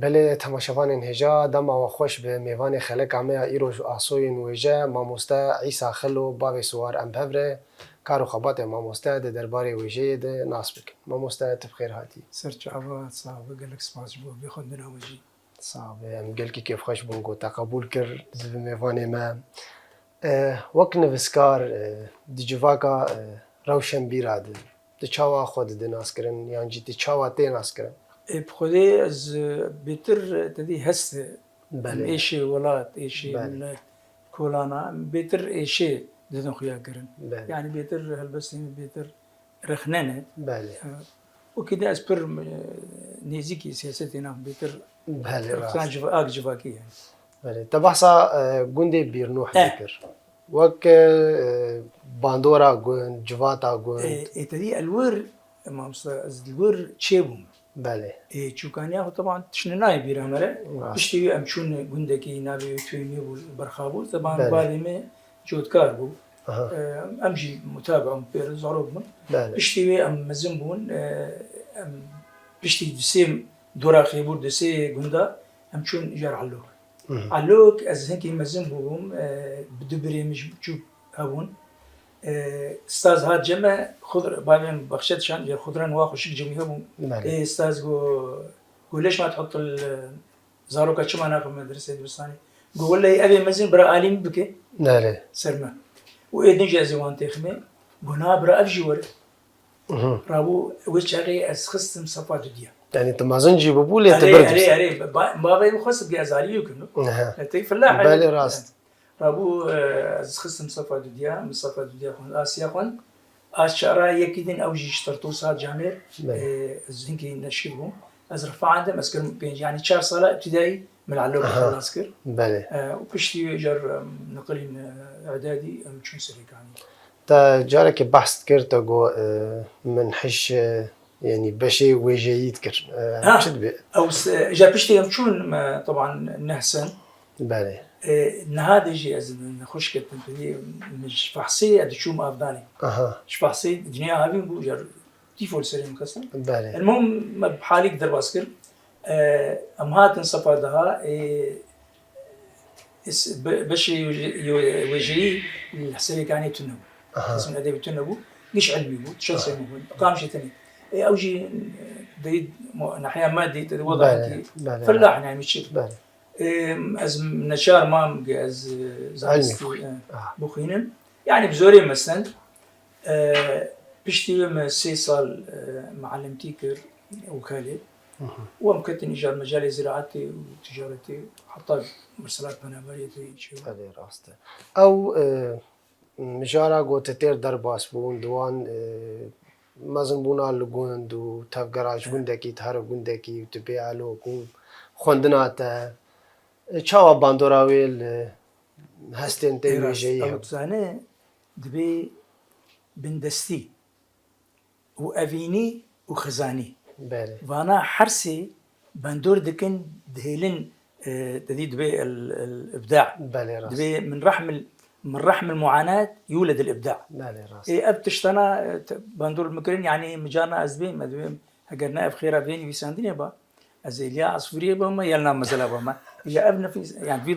بله تماشاوان هجا دم و خوش به میوان خلق عمه ایروج آسوی نویجه ماموسته عیسی خلو باوی سوار ام بهوره کارو خبات ماموسته ده درباره ویژه ده ناس بکن ماموسته تبخیر هاتی سرچاوات صعب قالك سپاس بو بخوندنا وجي صعب ام گلکی کیف خوش بونگو تقبول کر زب میوان ما وقت نوسکار دی جواکا روشن بیراده دی چاوا خود دی ناس کرن یعنی دی چاوا تی ناس کرن بخدي از بيتر تدي هست بله ايشي ولات ايشي بله ملات كولانا بيتر ايشي ددن خويا قرن بله يعني بيتر هالبسين بيتر رخنانه بله وكده اسبر نيزيكي سياستنا بيتر بله راست رخصان جواك جواكي يعني بله تبحثا گوندی بیرنوح ذکر وک باندورا گوند جواتا گوند تدي الور ما از الور تشيبهم بله چوکانیا طبعا تشننای بیرامره راست پشتی امچون گندکی ناوی توینی بول برخابول طبعا بله. بالمه جودکار بو اها امجي متابع بير زعروب من بله پشتی ام مزن بون ام پشتی دسیم دورا خیبور دسی گندا امچون جار علوك علوك از هنكي مزن بوم بدو بريمج چوب هون استاذ هاد جمع خضر بعدين بخشت شان جر خضران واخش جميع هم بله استاذ قول ليش ما تحط زاروكا شو انا في المدرسه دبستاني قول لي ابي مزن برا عالم بك بله سرما واذن جازي وان تخمي قنا برا افجي ور رابو وشاغي اسخصم صفات ديا يعني تمازن جيبو بولي اري تبرد اري ما بي مخص بجازالي يمكن اها تي فلاح بله راست رابو اسخصم صفات ديا من صفات ديا خون اسيا خون الشعراء يكيدن أو جيشترتو صار جامع زينكي نشيبهم از رفع عندهم أذكر بين يعني 4 صلاة ابتدائي من علوك خلاص كر بله وبشتي جر نقلين إعدادي شو سريك يعني تا جارك بحث كرتا جو من حش يعني بشي وجيد كر شد بي أو جا بشتي يوم شون طبعا نحسن بله نهاد يجي از نخش كتن تدي مش فحصي أدي شو ما أفضاني اها مش فحصي الدنيا هذي بو جر تيفول سريم كسر بله المهم بحالي قدر باسكر أمهات صفا دها بشي وجري الحسابي كاني تنبو اسم أدبي تنبو مش علمي بو تشخصي مو قام شيء ثاني أوجي ديد ناحية مادي وضع بله بله فلاح يعني مش بله از نشار مام از علمي بخينن يعني بزوري مثلا بشتي من 6 سال معلمتي كر وكالة ومكتني جال مجال زراعتي وتجارتي حتى مرسلات بنابريتي شو بله راسته او مجارا گوت تیر در باس بون دوان مزن بونا لگوند و تفگراج گوندکی تهر گوندکی و تبی علو کو خوندنا تا چاوا باندوراویل هستن تی ویجهی أو هم تزانه دبي بندستي وأفيني وخزاني بله وانا حرسي بندور دكن دهيلن تدي دبي الابداع بله راست دبي من رحم المعاناه يولد الابداع بله راست اب تشتنا بندور المكرين يعني مجانا ازبين مدبي هجرنا بخير بيني وساندني با ازيليا عصفوريه بما يلنا مزلا بما يا ابن في يعني في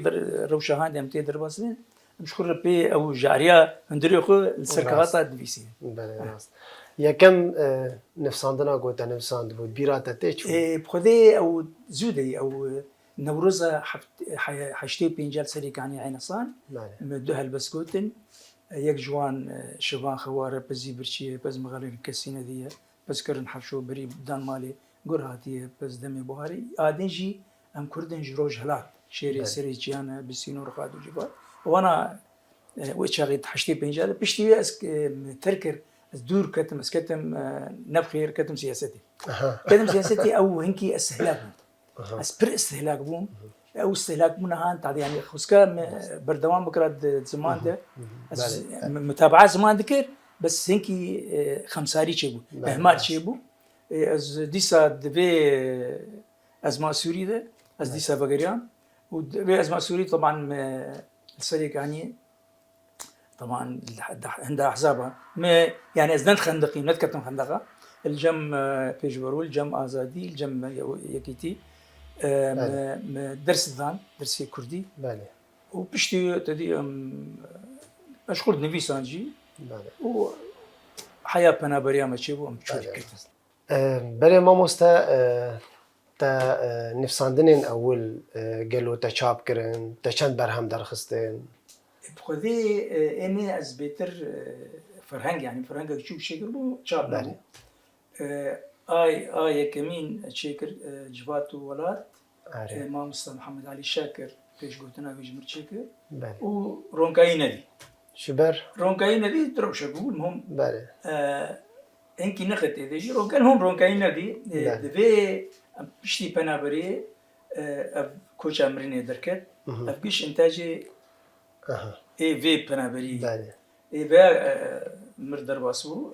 روشه هاندي امتي درباسين مش خر بي او جاريه هندري خو السركاتا دبيسي بله راست یا کم نفساندنا گوت نفساند بود بیرات تیچ بخذي او زودي او نوروزا حشتي بينجال سريك يعني عينصان بله مدوها البسكوتن يك جوان شبان خواره بزي برشيه بز مغرب كسينه دي بس كرن حفشو بري بدان مالي قرهاتي بس دمي بوهاري ادنجي ام كردن جروج هلات شيري سري جيانا بسينو رقاد وجبال وانا وشاغيت حشتي بينجال بشتي تركر دور كتم اسكتم نبخير كتم سياستي كتم سياستي او هنكي استهلاك اسبر استهلاك بوم او استهلاك منها انت يعني خسكا بردوام بكرة زمان ده متابعة زمان ذكر بس هنكي خمساري شيبو مهمات شيبو از ديسا دبي ازما سوري ده از ديسا بغريان ودبي ازما سوري طبعا السريك يعني طبعا عندها احزابها يعني ازنت خندقين نتكتم خندقه الجم بيجبرول الجم ازادي الجم يكيتي درس دان درسي كردي بله وبشتي تدي مشغول نفيسان جي بله وحياة بنا بريامة شيبو بله كرتس بله ما مستا تا نفساندنين أول قالوا تشاب كرن تشان برهم درخستين بخذي إني از بيتر فرهنگ يعني فرهنگ شو شكل بو شاب بله آي كمين شكر جباتو ولاد آره ما مصطفى محمد علي شاكر فيش قلتنا فيش مرشكر بله ورونكاي ندي شبر رونكاي ندي دروش أقول المهم بله إنكي نخت إذا جي رونكاي هم رونكاي ندي دبي بشتي بنابري كوش أمرني دركت أفقش إنتاجي أها في بنابري بله في مردر باسو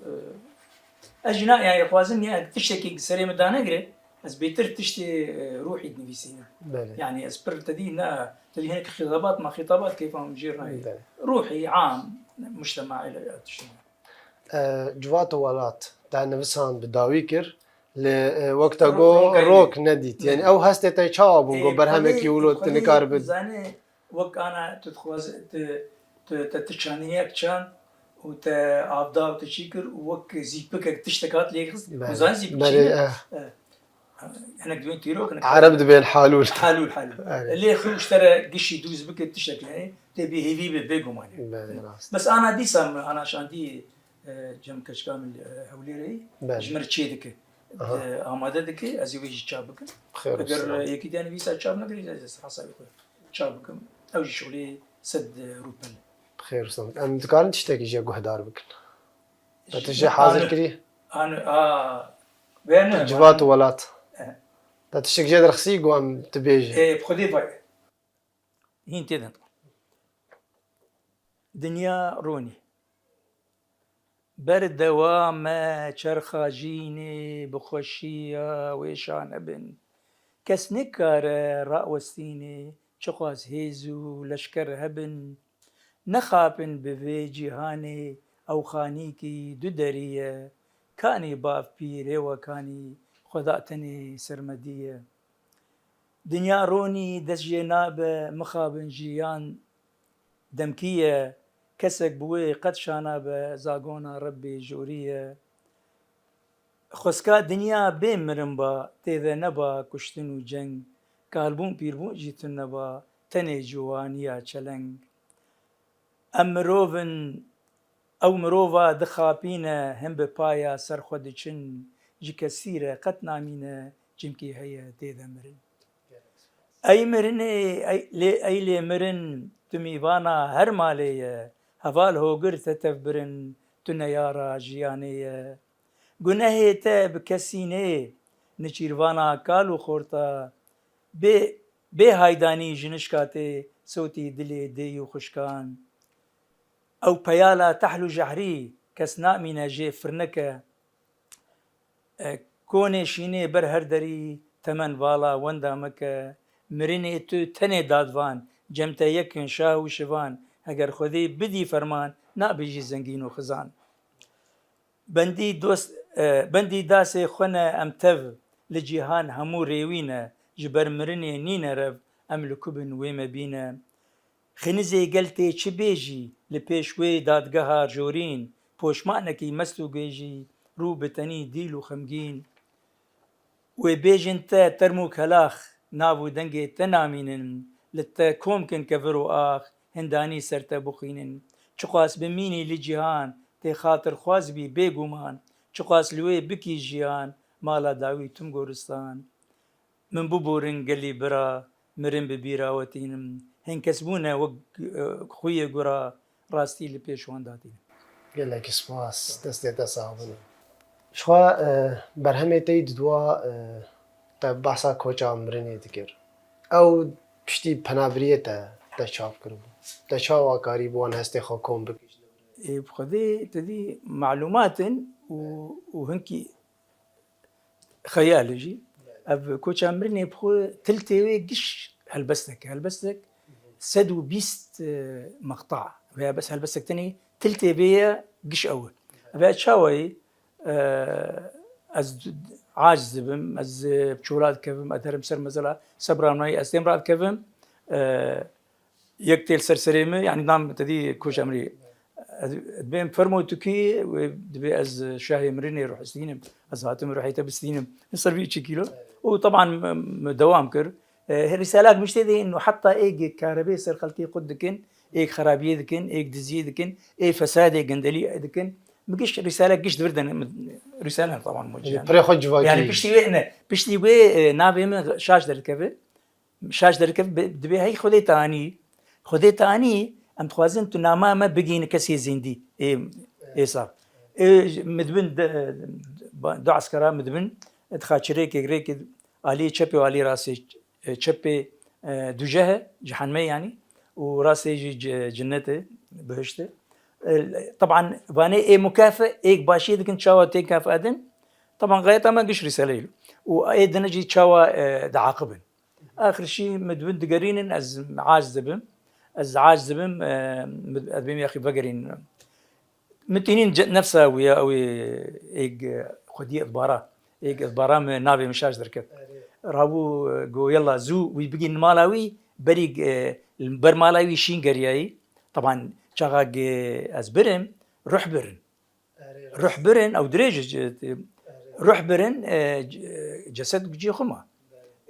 أجناء يعني خوازن يعني تشتكي سري مدانا قري از بيتر تشتي روحي تنفيسينا بله يعني اسبر تدينا تدي هناك خطابات ما خطابات كيف هم جيرنا بله روحي عام مجتمع الى تشتغل جوات ولات تا نفسان بداوي كر لوقت أقو روك نديت يعني أو هستي تشاب ونقو برهمك يولو تنكار بد زاني وقت أنا تتخوز تتشانيك كان وت عبدا وتشيكر ووك زيبك تشتكات ليكس وزان زيبك انا دوين تيروك انا عرب دبي الحالول حالول اللي خو اشترى قشي دوز بك تشتكل يعني تبي هيفي بيجو ماني بس انا دي سام انا عشان دي جم كش كامل هوليري جمر تشيدك آماده دكي از ویژ چابک اگر یکی دانی ویسا چاب نگری از حسابی خود چابک اوج شغلی صد روبل خير وسلامك أنا تقارن تشتكي شيء قهدار بكن تشي حاضر كري أنا بين جبات ولات تشتكي شيء رخصي قوام تبيجي إيه بخدي باي هين تدن دنيا روني برد دوام چرخا جيني بخوشية ويشان ابن كس نكار رأوستيني چخواز هيزو لشكر هبن نخابن بوی جهانی او خانی کی دو دریه کانی باف پیره و کانی خدا تنی سرمدیه دنیا رونی دست جناب مخابن جیان دمکیه کسک بوی قد شانا به زاگونا ربی جوریه خسکا دنیا بیم مرن با تیده نبا کشتن و جنگ کالبون پیربون جیتن نبا تنی جوانیا چلنگ امروفن او مروفا دخابينه هم بپايا سر خودچن جي كثيره قد نامينه جمكي هيا تيدا مرن اي مرن اي لي مرن تميوانا هر ماليه هفال هوغر تتفبرن تنيارا جيانيه گناه ته بكسينه نچيروانا كالو خورتا بي هايداني جنشكاته صوتي دلي ديو خشكان او بيالا تحلو جحري كسنا من جي فرنكه كوني شيني برهر دري تمن والا وندا مكه مريني تو تني دادوان جمتا يكن شاه وشوان اگر خودي بدي فرمان نا بيجي زنگين وخزان بندي داسي خنا امتف لجيهان همو ريوينه جبر مريني نين رف املكبن ويما بينا خنزي قلتي چه بيجي لپیشوی دادگاه جورین پوشمانکی مستو گیجی رو بتنی دیل و خمگین و بیجن تا ترمو کلاخ ناو دنگی تنامینن لتا کومکن کفرو آخ هندانی سرتا بخینن چقاس بمینی لجیهان تی خاطر خواز بی بیگومان چقاس لوی بکی جیان مالا داوی تم گورستان من ببورن قلی برا مرن ببیراوتینم هن كسبونا وق خويا قرا راستي اللي بيشوان داتين قال لك سباس دستي تصاحبنا شخوا برهمي تيد دوا تبحثا كوچا مرني ذكر او بشتي بنابريه تشاب كرو تشاوا قريبون هستي خوكم بكيش بخذي تدي معلومات وهنكي خيالجي اب كوچا مرني بخو تلتي قش هلبستك سدو بيست مقطع فيها بس هلبسك تاني تلتي بيا قش أول فيها تشاوي عاجز بم از بشولاد كفم أثرم سر مثلا سبراناي استمرار كفم يكتل سرسريمة يعني نام تدي كوش أمري بين فرمو تكي ودبي از شاهي مريني روح استينم از هاتم روح يتبستينم نصر في كيلو وطبعا دوام كر الرسالات مش تدي انه حتى ايج كهرباء سر خلقي قدكن ايج خرابيه دكن ايج دزيه دكن اي فساد جندلي دكن مقش رساله قش دردن رساله طبعا موجهه بري خج واكي يعني بشتي وي نابي شاش دركبه شاش دركب دبي هي خودي تاني ام خوازن تو نامه ما بگین کسی زندی ای صاحب مدبن دو عسكرا مدبن ادخاچره كيريك علي تشبي وعلي راسي تشبي دوجه جهنمي يعني وراسي جنته بهشته طبعا فاني اي مكافئ ايك باشي دكن تشاوا تيك كافئدن طبعا غايته ما قش رساله واي دنجي تشاوا دعاقبن اخر شيء مدبن دقرين از عاجز بم از عاجز بم ادبيم يا اخي بقرين متينين نفسها ويا او ايج خدي اخبارات ايج اخبارات نافي مشاش دركت رابو جو يلا زو ويبقي مالاوي بريق البرمالاوي شين قرياي طبعا شغاق ازبرم روح برن او دريج روح برن جسد جي خما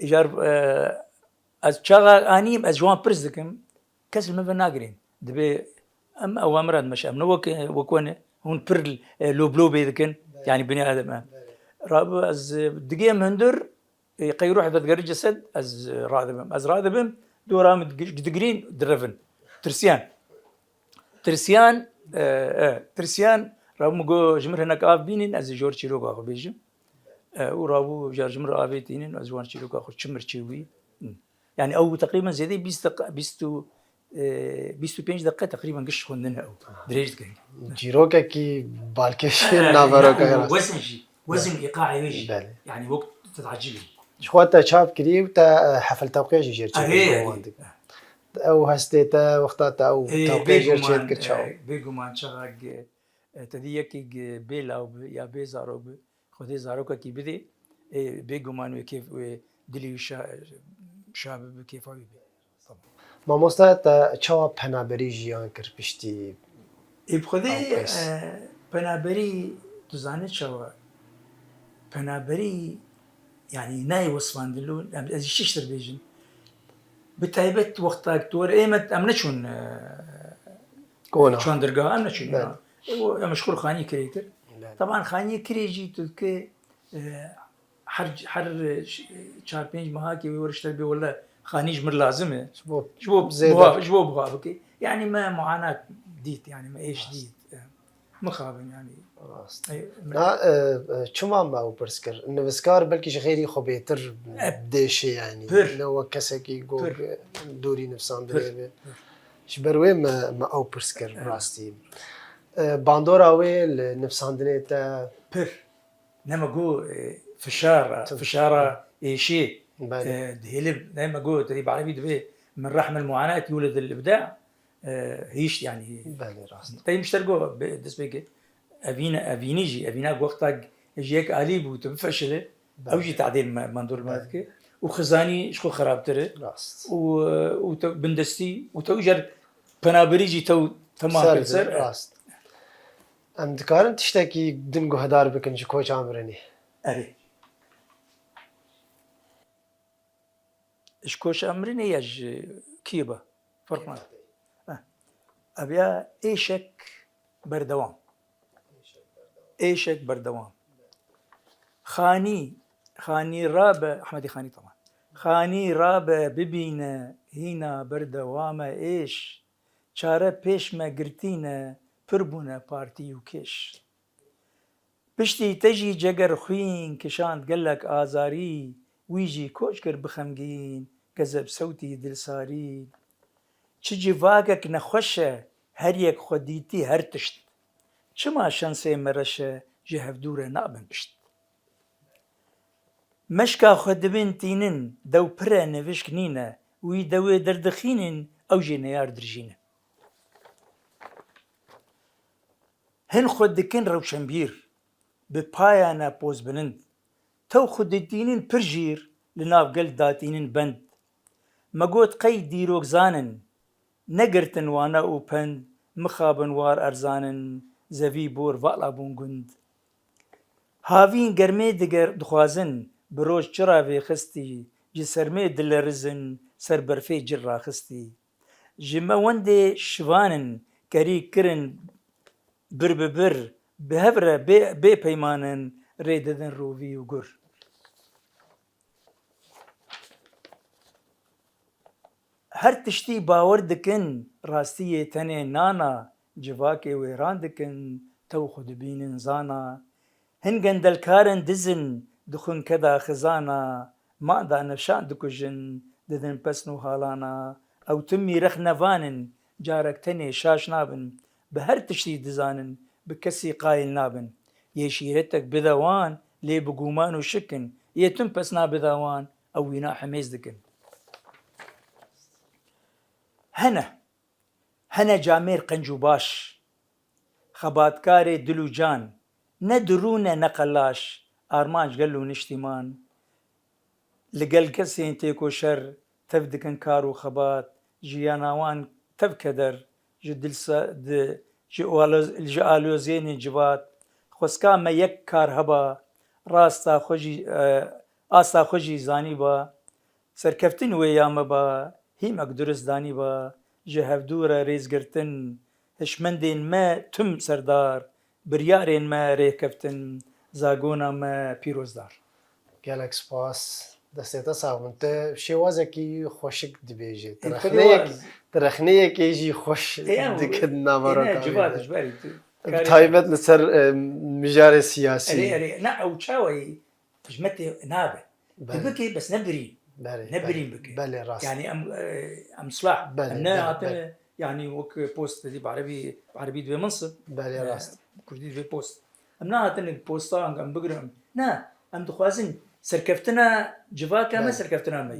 اجار از شغاق انيم از جوان برزكم كسر ما بناقرين دبي ام اوامر مش امن وكونه هون بر لو بيذكن يعني بني ادم راب از دقيم هندر يقيروح ذا جسد از راذبم دورام دقرين درفن ترسيان رابو مقو جمر هناك آف بينين از جور چيلوك آخو بيجم ورابو جار جمر آفي تينين از جوان چيلوك آخو چمر چيوي يعني او تقريبا زيدي 25 دقيقة تقريبا قش خوندنها او دريجت كاين جيروكا كي بالكش نافروكا وزن ايقاعي ويجي يعني وقت تتعجبي شخواتا شاب كري وتا حفل توقيع جيرتشي او هستيتا وقتاتا او توقيع جيرتشي كرتشاو بيجو مان شغاق تديكي بيلا يا بيزارو خدي زاروكا كي بدي بيجو مان كيف دلي شاب كيف بي ما مستعد چاوا پنابری جیان کر پشتی بخدي پنابری تزانت چاوا پنابری يعني ناي وصفان دلو از ششتر بيجن بتايبت وقتاك تور ايمت امنشون كونا شلون درقا امنشون مشكور خاني كريكر طبعا خاني كريجي تلك حر چار پنج ماه كي ورشتر بي ولا خانيج مر لازمه جبوب بغابك يعني ما معاناة ديت يعني ما ايش ديت مخابن يعني چما ما او برسكر نوسكار بلكي غيري خو بيتر ديشي يعني لو كسكي جو دوري نفسان دريبه شبروي ما او برسكر براستي باندورا وي نفسان دنيتا بر نما جو فشارة شيء دهيلب دائما قلت تريب عربي دبي من رحم المعاناة يولد الإبداع هيش يعني بالي راس طيب مشترقوا دسبيك أفينا وقتك جيك عليب وتبفشله أو جي تعديل منظور المادك وخزاني شكو خراب ترى راس وبندستي وتوجر بنابريجي تو تمام كسر راس ام دكارن تشتكي دنگو هدار بكن جو كوچ عمرني أري إشكوش أمرين يج كيبا فرق ما أبيا إيشك بردوام خاني رابع أحمدي خاني طبعا خاني رابع ببينا هنا بردوام إيش چاره پیش ما گرتینه پربونه پارتی و کش پشتی تجی جگر خوین کشاند گلک آزاری ویجی کوچ کر بخمگین گذب صوتی دلساری چجی واقعک نخوشه هر یک خودیتی هر تشت چما شانسه مرشه جهف دوره نابن بشت مشکا خود بین تینن دو پره نوشک نینه وی دوی دردخینن او جی نیار درجینه هن خود دکن روشنبیر به پایانه پوز بلند تو خودتینن پرژیر لناف گل داتینن بند مەگۆت قەی دیرۆکزانن نەگرتن وانە و پند مخابن وار ئەرزانن زەوی بۆر ڤاڵا بوون گوند هاوین گەرمێ دگەر دخوازن برۆژ چرا vêxistî ji sermê dilerizin ser berfê cir raxistî ji me wendê şivanin kerî kirin bir bi bir bi hev re bê peymanin rê didin rovî û gur her tiştî bawer dikin rastiyê tenê nana civakê wêran dikin tew xwe dibînin zana hin gendelkarin dizin dixwin keda xizana mada nefşan dikujin didin pesn û halana ew tim mîrex nevanin carek tenê şaş nabin bi her tiştî dizanin bi kesî qayîl nabin yê şîretek bide wan lê bi guman û şikin yê tim pesna bide wan ew wîna hemêz dikin hene camêr qenc û baş xebatkarê dil û can ne dirûne ne qelaş armanc gel û niştîman li gel kesên têkoşer tev dikin kar û xebat jiyana wan tev keder ji alozênê civat xweska me yek kar heba asta xwe jî zanîba serkeftin wê ya me ba hîmek durist danîba ji hevdû re rêzgirtin hişmendên me tim serdar biryarên me rêkeftin zagona me pîrozdar gelek spas destê te sağbin te şêwazekî xweşik dibêje direxneyekê jî xweş dikin navara taybet li ser mijarê siyasî ne ew çawayî ji me tê nabe bikê bes nebirîn nebirîn bike yani em silah em nehatine yani wek post dî بعربî divê minsib Kurdî divê post em nehatine postan em bigirin ne em dixwazin serkeftina civaka me serkeftina me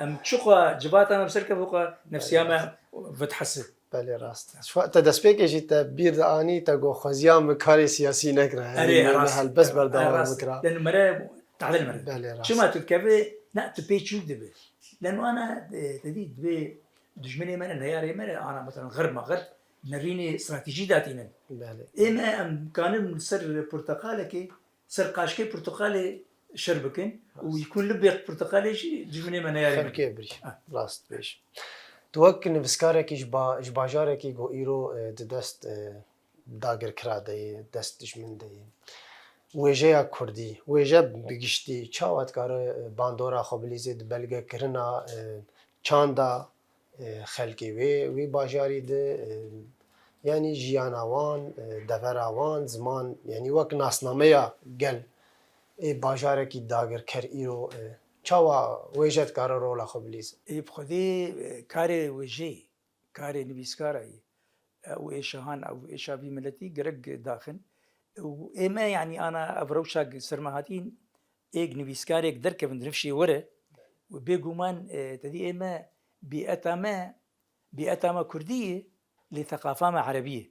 em çiqa civata me serkef xwe nefsiya me vedhesib belê rast te destpêkê jî te bîr de anî te got xweziyan bi karê siyasî nekire helbest berdewam bikira تعليل مرة شو ما تتكفي لا تبيتشو دبي لأنه أنا تدي دبي دجمني من النهاية من أنا مثلا غرب ما غرب نريني استراتيجية داتينا إما أم كان سر برتقالة كي سر قاشكي برتقالة شربكن ويكون لبيق برتقالة شيء دجمني من النهاية فرقي بري راست بيش توك نفسكارك إجباجارك يجو إيرو دست داگر كرادي دست دجمن دي وêjeya Kurdî wêje bigiştî çawa dikare bandora xwe di belgekirina çanda xelkê wê bajarî de yanî jiyana wan devera wan ziman yanî wek nasnameya gel ê bajarekî dagirker îro çawa wêje dikare rola xwe bilîze xwedê karê wêjeyê karê nivîskarayê ew êşehan ew êşa vî milletî girek daxin ئێمە ینی ئانا ئەڤرەوشا سەرمەهاتین ئێک نویسکارێک دەرکەون درفشی وەرە و بێگومان دەدی ئێمە بێئەتامە کوردیە لێ تەقافامە عەرەبیە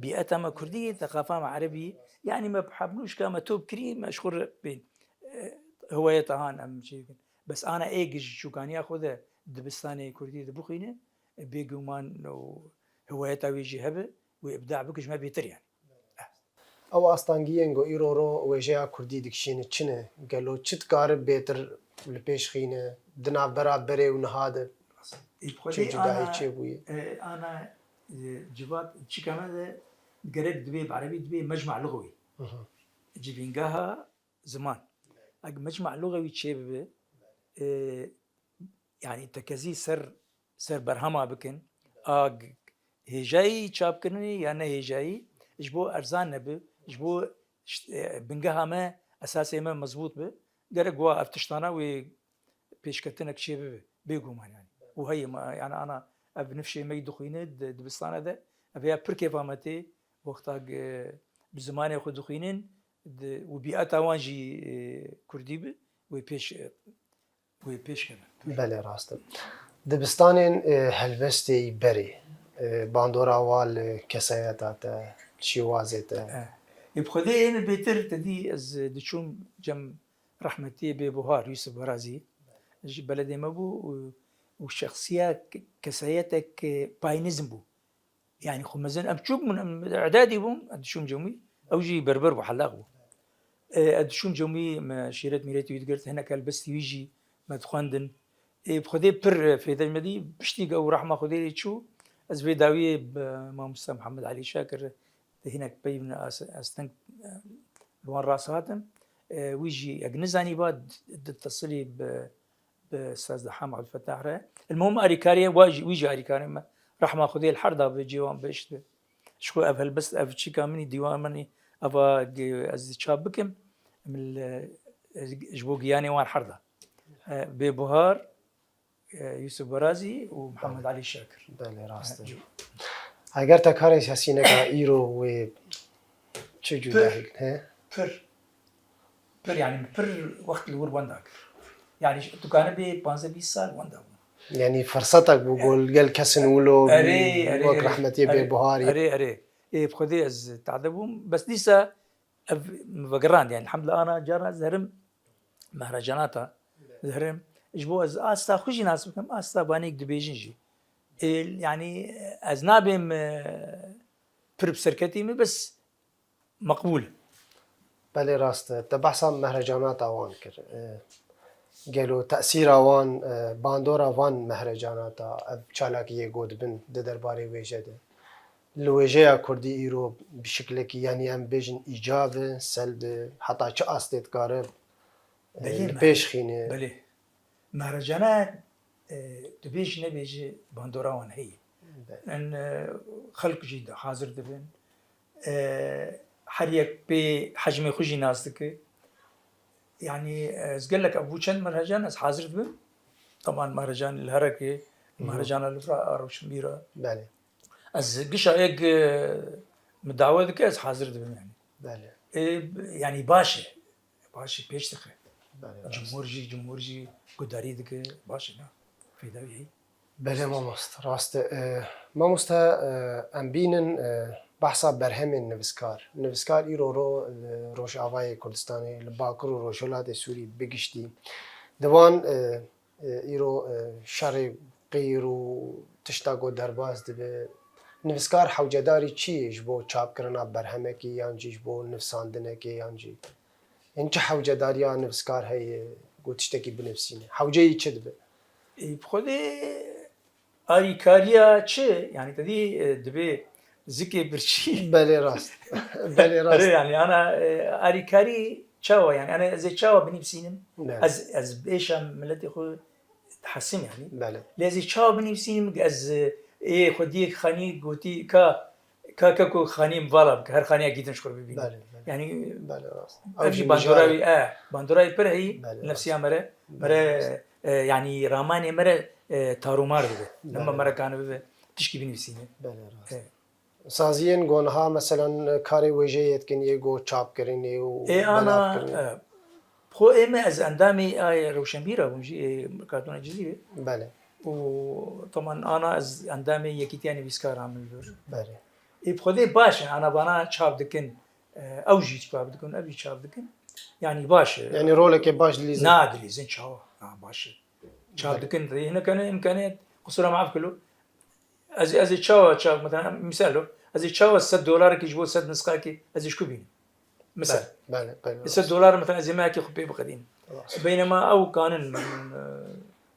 بێئەتامە کوردیە تەقافامە عەرەبی یعنی مە حەبنوش کامە تۆ بکری مەشخور بین هەوایەتەهان ئەم چێکن بەس ئانا ئێگژ چوکانیا خۆدە دبستانی کوردی دەبخینە بێگومان هەوایەتا وێژی هەبە و ئبداع بکەژمە بێتر یان ew astangiyên got îro ro wêjeya Kurdî dikişîne çi ne gelo çi dikare bêtir li pêş xîne di navbera berê û niha de çi cudayî çêbûye ana civat çîkame de gerek divê بعربî divê mecma lugewî civîngeha ziman eg mecma lugewî çêbibe yani tekezî ser berhema bikin a hêjayî çapkirinê ya ne hêjayî ji bo erzan nebe ji bo bingeha me esasê me mezbût be gerek wa ev tiştana wê pêşketinek çê bibe bêguman yani û heye yani ana ev nifşê me dixwîne dibistana de ev ya pir kêfa me tê wexta bi zimanê xwe dixwînin û bîeta wan jî Kurdî be wê pêş keve belê rast e dibistanên helbestê berê bandora wa li keseyeta te şîwazê te بخذي إن بيتر تدي از دشوم جم رحمتي ببهار يوسف برازي بلدي مبو وشخصية كسيتك باينزم بو يعني خمزن أمشوب من إعدادي بوم أدشوم جومي أو جي بربر وحلاق بو أدشوم جومي ما شيرت ميرتي ويتقرت هنا كالبستي ويجي ما تخواندن بخذي بر في ذا المدي بشتي أو رحمة خذي شو از في داوية بماموستا محمد علي شاكر هناك بين أستنك لوان راس هاتم ويجي أجنزاني بعد تتصلي بأستاذ دحام عبد الفتاح رأي المهم أريكاريا ويجي أريكاريا رحمة خذي الحردة بجيوان بشت شو أفهل بس أفشي كامني ديوان مني أبا از شابكم من جبوقياني وان حردة ببهار يوسف برازي ومحمد علي شاكر. بله راسته. اگر تا کاری سیاسی نگاه ایرو و چه جوری ها؟ پر يعني پر وقت الور ونداك يعني دكانه ب 15 سال وندا يعني فرصتك بقول قال كسن ولو وقت رحمتي ببهاري اري بخذي از تعذبهم بس لسه بقران يعني الحمد لله انا جرى زهرم مهرجاناتا زهرم جبو از استا خوشي ناس بكم استا بانيك دبيجنجي يعني أذنابهم برب سركتي بس مقبول. بله راسته تبحثا مهرجانات آوان کر گلو تأثیر آوان باندور آوان مهرجانات اب چالاکیه گود بن درباره ویژه ده لویژه کردی ایرو بشکل کی یعنی ام بیجن ایجاب سلب حتی چه استید کاره پیش خینه. بله مهرجانات دبيج نبيج باندوراوان هي ان خلق جيد حاضر دبن حريك بحجم خوجي ناستك يعني قال لك ابو شن مهرجان از حاضر دبن طبعا مهرجان الهركه مهرجان الفراء روشمبيرا بله از قشا ايق مدعوتك از حاضر دبن يعني بله يعني باشا بيشتخ بله جمهورجي قداري دك باشا في داوي بله ما مست ام بینن بحثا برهم نویسکار ایرو روش آوای کردستانی لباکر و روشولات سوری بگشتی دوان ایرو شر غیر و تشتاقو درباز دبه نویسکار حوجداری چی جبو چاپ کرنا برهمه کی یانجی جبو نفساندنه کی یانجی این چه حوجداری ها نویسکار هی گوتشتکی بنفسینه حوجه چه دبه بخذي أريكاريا شيء يعني تدي دبي زكي برشي بله راست بله راست يعني أنا أريكاري شاوا يعني أنا زي شاوا بني بسينم از بيشا ملتي خو تحسن يعني بله لازم شاوا بني بسينم از إيه خديك خاني قوتي كا خاني مفالب هر خاني أكيد نشكر ببين بله يعني بله راست أبي باندوراوي برهي نفسي مرة يعني راماني مرة تارومار بده لما مرة كانوا بده تشكي بنفسينه بله راست سازين گونها مثلا کاری وجه يتكن يگو چاپ کرنی و انا خو اما از اندامي روشنبيرا بمشي كرتون جزيره بله وطبعا انا از اندامي يكيتياني بيسكار عامل بله بخذي باشا انا بانا چاپ دكن او جي چاپ دكن ابي چاپ دكن يعني باشا يعني رولك باش ليزن نادلي زين شاو باشا چاپ دكن هنا كان امكانيات قصورها معه كله از چاو مثلا مثاله از چاو $100 كي يجبو 100 نسخه از شكو بين مثلا بله بله $100 مثلا زي ما كي خبي بقدين بينما او كان من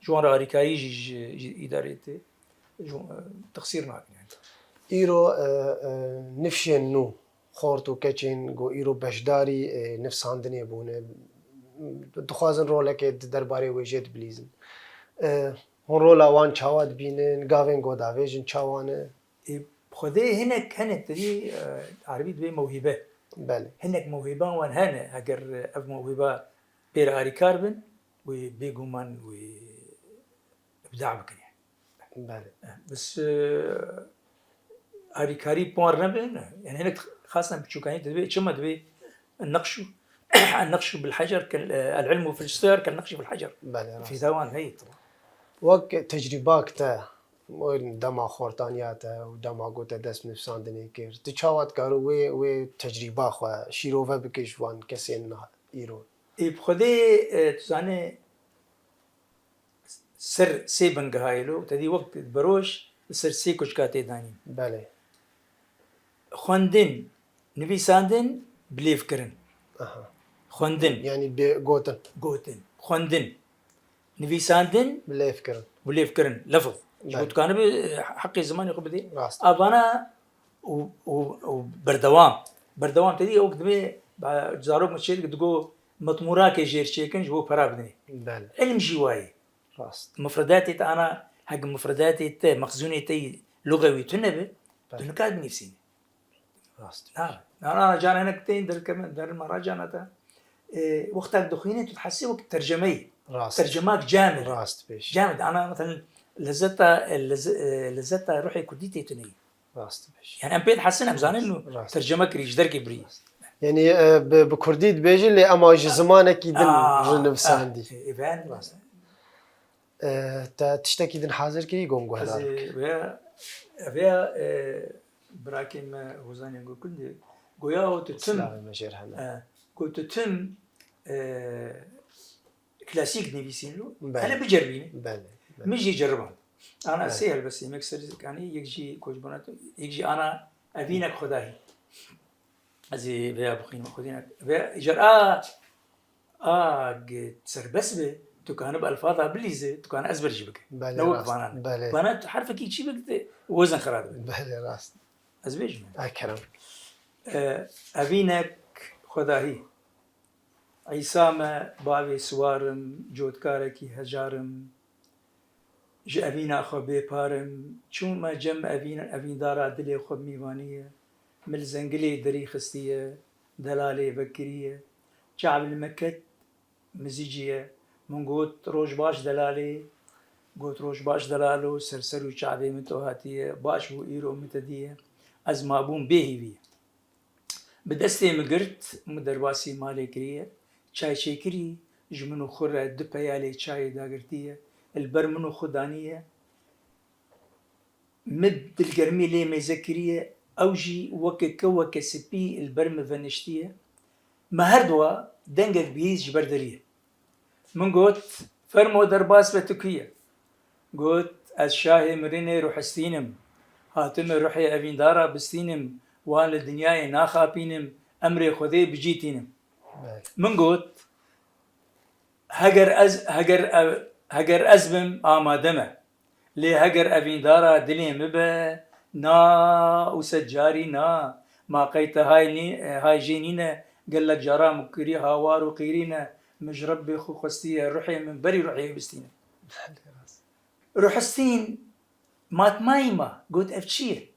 جوان راريكاي جي اداريته تقصير معك يعني ايرو نفشين نو خورتو كچين گو ايرو بشداري نفس هاندني بونه دخوازن رولك درباري وجد بليزن هون رولا وان چاواد بينن گاوين گو داويجن چاوانه خذي هنا كانت دي عربي دي موهبه بله هناك موهبه وان هنا اگر اف موهبه بير اري كاربن وبيجومان و ابداع بكن بله بس اري كاري بور نبن يعني هناك خاصه بتشوكاني تبي شما تبي النقش بالحجر العلم في الستار كالنقش في الحجر بله في ثوان هي طبعا وقت تجرباك تا دما خورتانیاته و دما گوته دست نفساندنی کرد تچاوت کارو و تجربه خو شیروه بکش وان کسی نه ایران بخدي تزاني سر سيبن قهايلو تدي وقت بروش سر سيكوش كاتي دانين بله خوندن نویساندن بلیف کرن اها خوندن يعني بجوتن گوتن خوندن نویساندن بليف كرن بلیف کرن لفظ بله. قلت كان حقي زمان يقول بدي راست. ابانا وبردوام تدي وقت بي جاروك مشيت تقول مطموراك جير شيكن جو فرابني بله علم جواي راست مفرداتي انا حق مفرداتي تي مخزوني تي لغوي تنبه تنكاد بنفسي راست نعم انا جانا هنا كتين در كمان در المراجعة تا وقتك دخيني تتحسي وقت ترجمي راست ترجماك جامد راست بيش جامد انا مثلا لزتا روحي كديتي تني راست بيش يعني ام بيت حسن مزان انه راست. ترجمك ريش دركي بري يعني بكردي بيجي اللي اما زمانك يدن رنفساندي ايفان راست. تا تشتكي دن حاضر كي يقوم هذاك ويا براكيم وزاني نقول كل قويا تتم لا مجير هنا قلت تتم كلاسيك نيفيسين له بله. انا بجربيني بله مش يجربها انا بله. سهل بس مكسر يعني يجي كوجبونات يجي انا ابينك خداهي ازي بيا بخين خدينك بيا اجر سربس به تو كان بالفاظها بليزه تو كان ازبر جيبك بله نوقف راست. انا بله بنات حرفك يجي بك وزن خراب بله راست ازبيج اكرم ابينك خداهي عيسامة بابي سوارم جودكاركي هجارم جي أبينا أخو بيبارم چون ما جم أبين دارا دلي خود ميوانية مل زنقلي دري خستية دلالي بكرية شعب المكت مزيجية من قوت روش باش دلالي قوت روش باش دلالو سرسرو شعبي متوهاتية باش بو إيرو متدية از مابون بيهي بيه بدستي مقرت مدرباسي مالي كريه چای شکری جمنو خوره دو پیاله چای داگرتیه البر منو خدانیه مد الگرمی لی مذکریه اوجی وک سپی البر مفنشتیه ما هردوا دنگك بيز جبردريه من قلت فرمو درباس بتكيه قلت الشاهي مريني روح استينم هاتم روحي أبين دارا بستينم وان للدنيا ناخابينم أمري خذي بجيتينم من قلت هجر أزبم آمادمه لي هجر أبين دارا دلي مبه نا وسجاري نا ما قيت هاي جينينا قال لك جرام وكري هاوار وقيرينا مجربي خو خستيه روحي من بري روحي بستينه روح استين مات مايما قلت افتشيه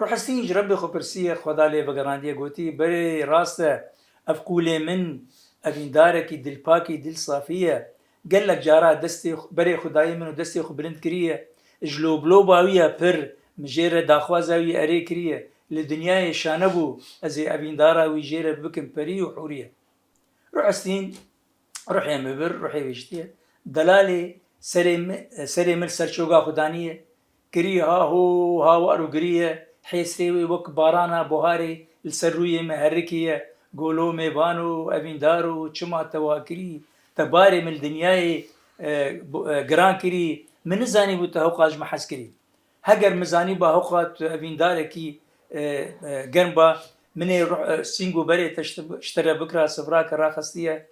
روح استين جربي خو برسيه خدا لي بقرانديه قلتي بري راسته افقولي من ابين دارك دل باكي دل صافيه قال لك جارا دستي بري خداي منو دستي خو بلند كريه جلو بلو باويه بر مجيره داخوازاوي اري كريه للدنيا شانبو ازي ابين دارا ويجيره بكم بري وحوريه روح استين روحي مبر روحي ويشتيه دلالي سري مل سرشوغا خدانيه كريه هو وارو كريه حيسري وك بارانا بوهاري السرويه مهركيه قولو ميبانو ابين دارو چما تواكري تباري من الدنيا جران كري من زاني بو تهوقاج محس كري هجر مزاني با هوقات ابين داركي جنبا من يروح سينجو بري اشترى بكره صفراك راخستيه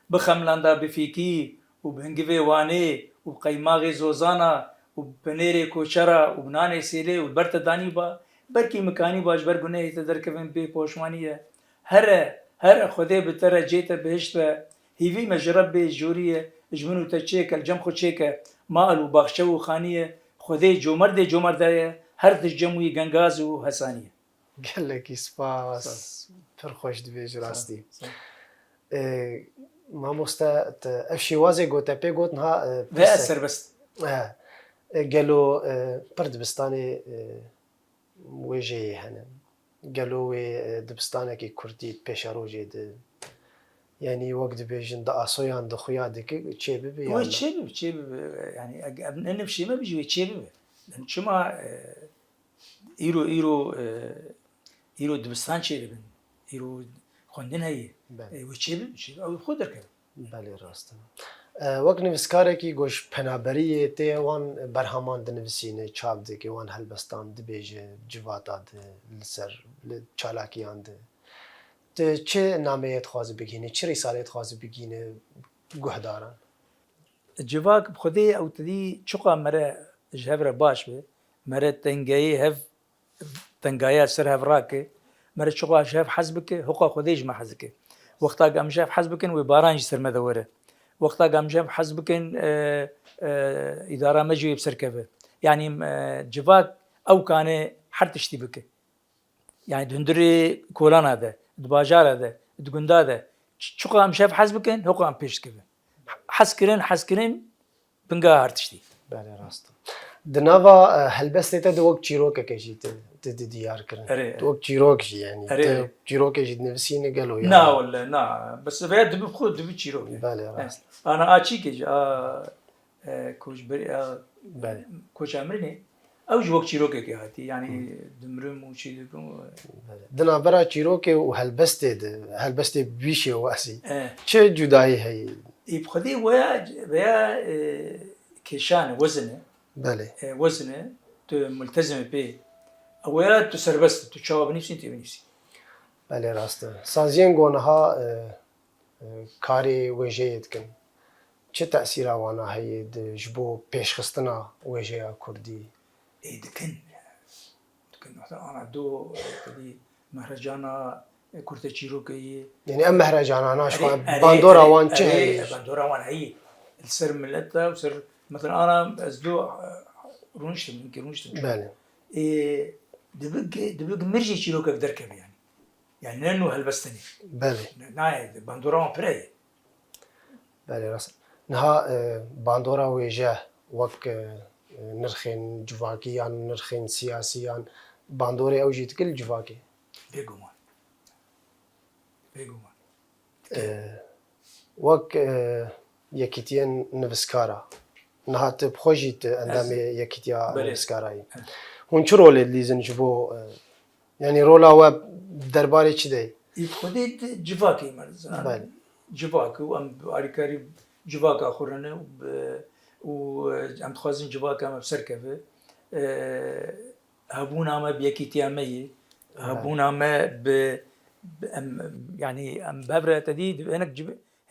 بخملاندا بفيكي وبهنجفي واني وبقيماغي زوزانا وبنيري كوشرا وبناني سيلي والبرتا داني با بركي مكاني باش برغني تدركفن بي بوشمانيه هر خدي بترى جيت بهشت هيفي مجرب جوريه جمنو تشيك الجم خو تشيك مال وبخشو خانيه خدي جومر ده هر تجموي غنغاز وحسانيه قال لك سباس فرخوش دبيج راستي ما مستا افشي وازي قوت ابي قوت نها بأسر بس قالوا برد بستاني ويجي هنا قالوا دبستانه كي كردي بيشاروجي د يعني وقت بيجن دا اسويان دخويا دك تشيبب يعني تشيبب يعني نمشي ما بيجي تشيبب شما ایرو دبستان چه بن ایرو خوندن هایی و چه بن او خود درکه بله راسته وقت نویسکاره کی گوش پنابریه تی وان برهمان دنویسینه چاپ ده که وان هلبستان دبیجه جواتا ده لسر چالاکیان ده ته چه نامه خوازی بگینه چه رساله خوازی بگینه گهداران جواک خودی او تدی چقا مره جهبره باش به مره تنگایی هف تنگایی سر هف راکه مره چقا جهب حزبك حقا خودیش ما حزبك وقتا قام جهب حزبك و بارانج سر مدوره وقتا قام جهب حزبك اداره مجوي بسركبه يعني جواك او كان حرتشتي بك يعني دندري كولان هذا دباجار هذا دقندا هذا چقا ام شاف حزبكن حقا ام پیش كبه حسكرين بنگا هرتشتي بله راسته دنوا هلبسته ته دوق چیروک کشی ته دیار کرن دوق چیروک شي يعني چیروک شي نفسينه قالوا نا ولا نا بس بيد بخود دبي چيروك بله راست انا اتشي كج كوش بري بله كوش امرني او جوك چيروك كي هاتي يعني دمرم وشي دكم دنا برا چیروک و هلبسته بیشه واسی چه جدایی هي يبخدي ويا كيشان وزنه بله وزنه ملتزم به ويا تسربست تشاوب نفسي انت بنفسي بله راسته سازین گونها کاری وجهید کن چه تأثیر آوانا هی جبو پیشخستنا وجه کردی اي دكن مثلا انا دو تدي مهرجانا كرتا چيروكي يعني ام مهرجانانا شو باندورا وان چه باندورا وان هي السر ملتا وسر مثلا انا ازدو رونشت بله دبق مرجي چيروكا دركب يعني لانه هلبستني بله ناي باندورا وان براي بله راست نها باندورا وجه وك نرخين جواكيان نرخين سياسيان باندوري او جيت كل جواكي بيغومان وك يكيتين نفسكارا نهات بخوجيت اندامي يكيتيا نفسكاراي هون شو رول اللي زنجبو يعني رولا و درباري چدي يخدي جواكي مرز جواك وام اريكاري جواك اخرنا و ام تخازن جواك ام بسركبه هبونا ما بيكيتيا مي هبونا ما يعني ام بابره تديد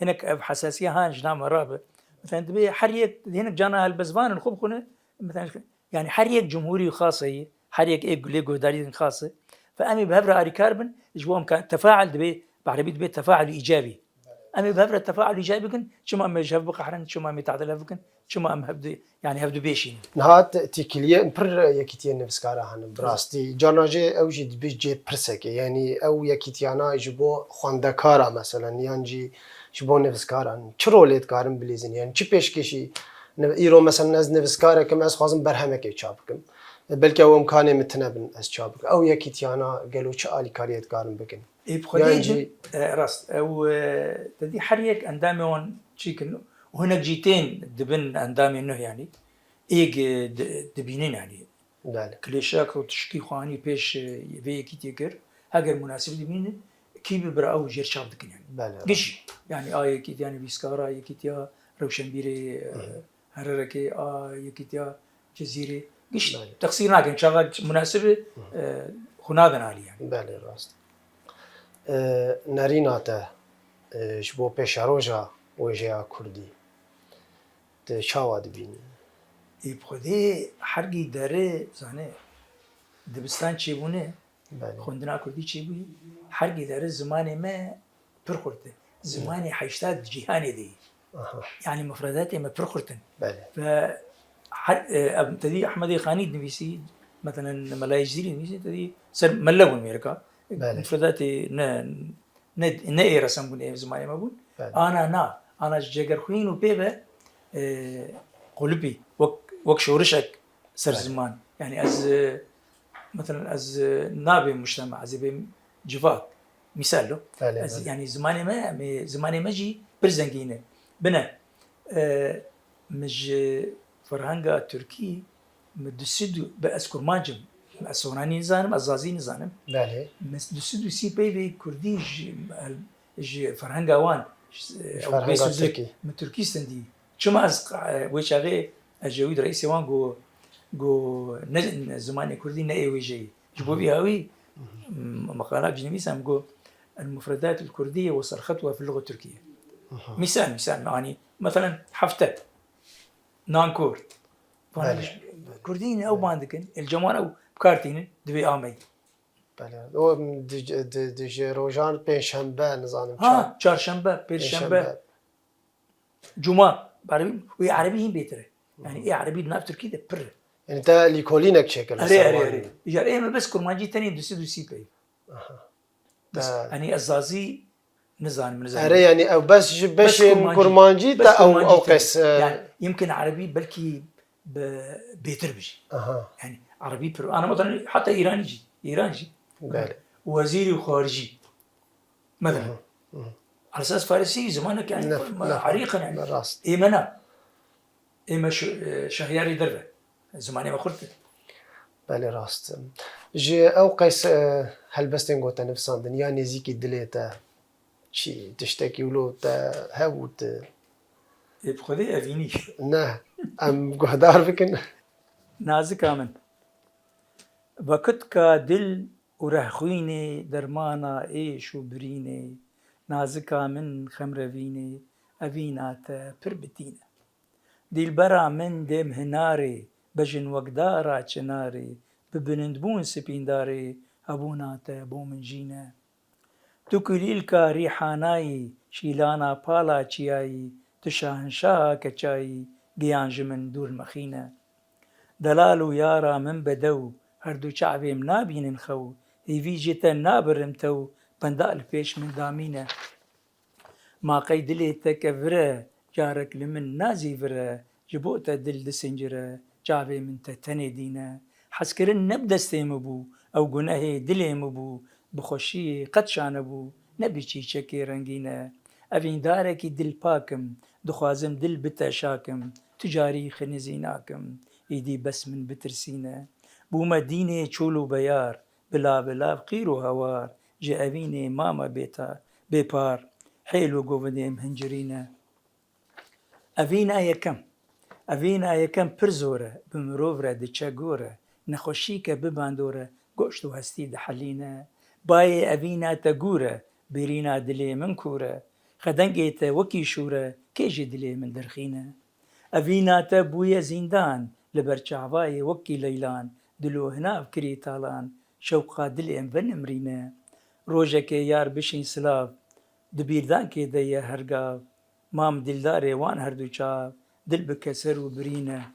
هناك حساسيه هانج نعم رابه مثلا تبي حريك هناك جانا البزبان الخب خونه مثلا يعني حريك جمهوري خاصه حريك ليجو داري خاصه فامي بهبره اري كاربن جوام كان تفاعل دبي بعربي دبي تفاعل ايجابي امي بهبره التفاعل الايجابي كن شو ما جاب بقى شو ما تعدل بكن شو ما هبدو يعني هبدو بيشين نهات تيكليه بر يكيتين نفسكارا هن براستي جاناجي او جي بيجي برسك يعني او يكيتيانا يجبو خواندكارا مثلا يعني جبو نفسكارا چرولت كارم بليزن يعني چي پیشکشی ایرو مثلا از نفسكارا كم از خازم برهمك چابكم بلکه او امکانه متنبن از چابك او يكيتيانا قالو چه آلی کاریت کارم بكن يعني راست او تدي حريك اندامي وان تشيكن وهناك جيتين دبن اندامي انه يعني ايج دبينين يعني كليشاك وتشكي خواني بيش في كيتيكر هاجر مناسب دبين كي ببرا او جير شاب دكن يعني قش يعني اي كيت يعني بيسكارا يكيتيا روشنبيري هرركي يكيتيا جزيره قش تقصير ناكن شغل مناسبه خنادن علي يعني بله راست نریناته شبو پیشاروجا وجه کردی ته چاوا دبینی بخودی حرگی داره زانه دبستان چی بونه خوندنا کردی چی بودی حرگی داره زمانی ما پرخورده زمانی 80 جهانی دی يعني مفردات ما پرخورتن ف تدي احمدي خاني نبيسي مثلا ملاي جزيري نبيسي تدي سر ملبون ميركا مفرداتي نا رسم بون زماني ما بون انا جگر خوين وبيبه قلبي وك شورشك سر زمان يعني از مثلا از نابي مجتمع زي جفاك مثال له يعني زماني ما جي برزنگينه بنا مج فرهنگا تركي مدسد بأذكر ماجم السوراني نزانم الزازي نزانم بله مدسد سي بي كردي ج فرهنگ اوان فرهنگ تركي من تركيستان دي شما از ويشاغي الجويد رئيسي وان جو زمان كردي نأي ويجي جبو بيهاوي مقالات جنبيس هم جو المفردات الكردية وصرختها في اللغة التركية. مثال يعني مثلا حفتة نانكور كردين او باندكن الجمال او بكارتين دبي امي بله او دج روجان پنجشنبه نزانم چهارشنبه پنجشنبه جمعه عربي وعربي هم بيتره يعني ايه عربي بناف تركي ده بر يعني تا ليكولينك شكل اري يعني بس كرمانجي تاني دوسي بي بس يعني الزازي نزان اري يعني او بس كرمانجي تا او قس يعني يمكن عربي بلكي بيتر بيجي يعني عربي انا مثلا حتى ايراني بله وزيري وخارجي مثلا على اساس فارسي زمانك يعني عريقا يعني راست ايمنا ايما شهياري دره زماني ما قلت بله راست جي او قيس هل بس تنقوت نفسان دنيا نزيكي دليتا شي تشتكي ولو تا هاوت بخذي افيني نه ام قهدار بكن نازك امن وقت دل ورخويني درمانا ايش وبريني نازكا من خمرويني افينات بربتينه ديل برا من دم هناري بجن وقدارا چناري ببنندبون سپینداري ابونات بو من جينا تكليلكا ريحاناي شيلانا بالا چياي تشاهنشاها كچاي گيانج من دور مخينه دلالو يارا من بدو هردو شعبي منابين خو هيفي جتا نابرمتو بندال فيش من دامينه ما قيدلي تكفره جارك لمن نازي فره جبوتا دل دسنجره جابي من تتني دينا حسكرن نبدستي مبو او گناهي دلي مبو بخوشي قد شانبو نبي چي چكي رنگينه اوين داركي دل پاكم دخوازم دل بتا شاكم تجاري خنزيناكم ايدي بس من بترسينه بو مدينه چولو بيار بلا بلا بقيرو هوار جي اويني ماما بيتا بيبار حيلو قوفديم هنجرينه اوینا یکم پرزوره بمروفره دچگوره نخوشی که ببندوره گوشت و هستی دحلینه بای اوینا تگوره بیرینا دلی من کوره خدنگی تا وکی شوره کیجی دلی من درخینه اوینا تا بوی زندان لبرچعوای وکی لیلان دلو هناف کری تالان شوقا دلی ام ونمرینه روژه که یار بشین سلاف دبیردان که دیه هرگاو مام دلداري وان هردو چاو دل بكسر وبرينه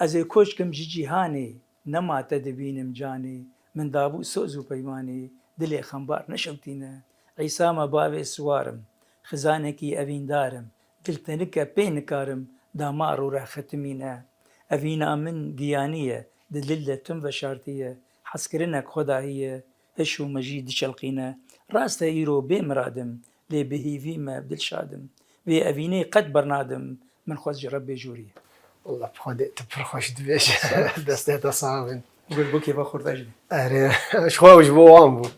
ازي كوشكم جيهاني نما تدبينم جاني من دابو سوزو بيماني دلي خنبار نشوتينه عيسى بابي سوارم خزانكي أفين دارم دلتنكا بين كارم دامارو راح ختمينه أفينا من قيانية دللة تنفشارتية حسكرنك خدا هي هشو مجيد شلقينه راسته يرو بمرادم لي بهيفي ما بدل شادم في أفيني قد برنادم من خوز ربي جوري والله بخدي تبرخوش دبيش دستيت صعب قول بوكي باخور تجري أري شخوش بوامبو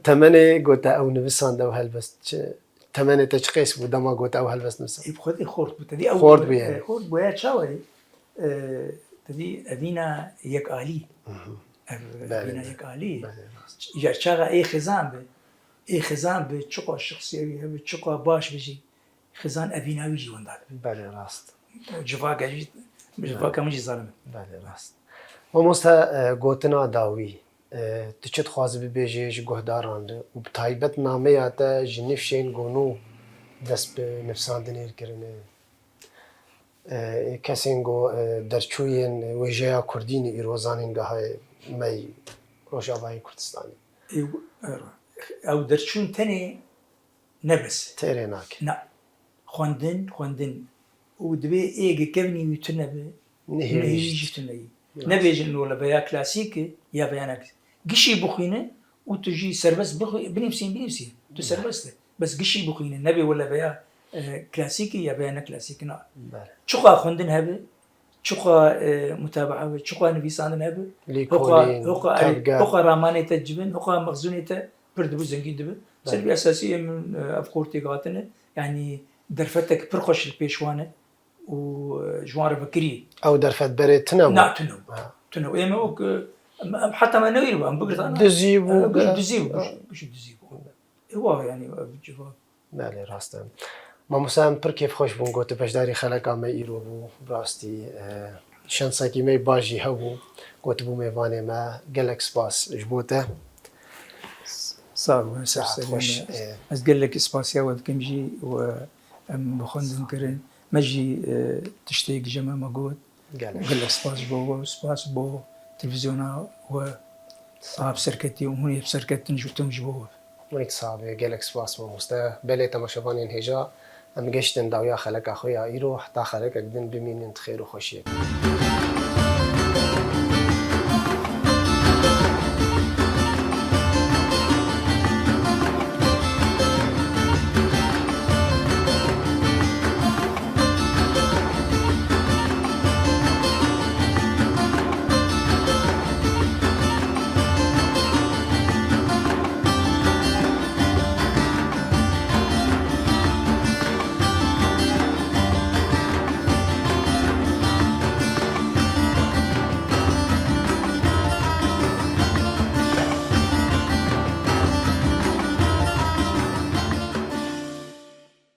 تمني قلت أو نفسان دو هلبس تمني تشقيس بدما قلت أو هلبس نفسان بخدي خورت بتدي أول خورت بيه خورت بيه شاوري تدي أفينا يك آلي أفينا يك آلي يا شغا أي خزان به اي خزان بتشقى الشخصية بتشقى باش بيجي خزان أبيناوي جي وندال بله راست جفاك جي جفاك مجي ظالم بله راست ومستا قوتنا داوي تشت خواز ببيجيش قهداران وبتايبت نامياتا جنفشين قونو دس بنفسان دنير كرنه كسين قو درچوين وجهة كرديني إيروزانين قهاي مي روشاباي كردستاني او درچون تنه نبس تيريناك نا خوندن ودبي ايجي كفني ويتنبه نهيجي تنبه نبيج انه ولا بيا كلاسيكي يا بيانك قشي بخينه وتجي سربس بنفسي تسربس بس قشي بخينه نبي ولا بيا كلاسيكي يا بيانا كلاسيكي نا شقا خوندن هبه شقا متابعة شقا نفيسان هبه ليكولين هقا راماني تجبن هقا مخزوني بردبو زنجي دبن سلبي أساسية من أفكورتي قاتنا يعني درفتك برخش البيشوانة وجوار بكري او درفت بريت تنو نا تنو إيه ما حتى ما نوير بقى بقدر أنا دزيبو بش دزيبو هو يعني بجواب بله راستم ما مسام پر کیف خوش بون گوت بجداری خلقا می ایرو بو براستی شانسا کی می باجی هبو گوت بو میوانه ما گلکس باس جبوته صار خوش از قال لك اسباسيا ود كمجي و بخندن كرن مجي تشتيق جمع مقود قال لك سباس بو سباس بو تلفزيونا و صاب سركتي وهوني بسركت نجوتم جبوه ميت صعب جالكس باس ما مستا بلي تماشفانين هجا ام گشتن داویا خلق اخويا ايرو حتى خلق قدن بمين خير وخوشيه